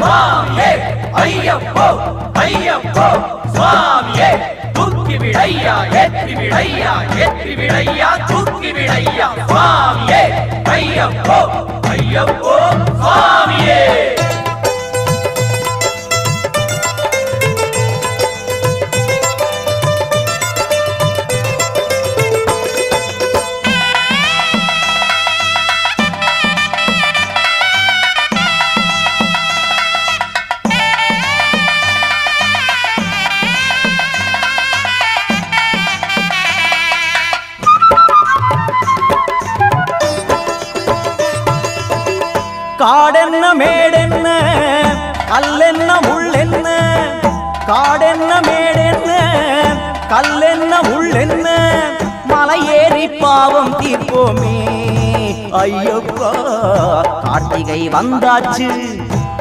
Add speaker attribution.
Speaker 1: சுவாமியே ஐயப்போ ஐயப்போ சுவாமியே தூக்கி விடையா ஏற்றி விடையா ஏற்றி விடையா தூக்கி விடையா சுவாமியே ஐயப்போ ஐயப்போ சுவாமியே
Speaker 2: காடென்ன மேடென்ன கல்லென்ன முள்ளென்ன காடென்ன மேடென்ன கல்லென்ன முள்ளென்ன மலை ஏறி பாவம் தீர்ப்போமே ஐயப்பா கார்த்திகை வந்தாச்சு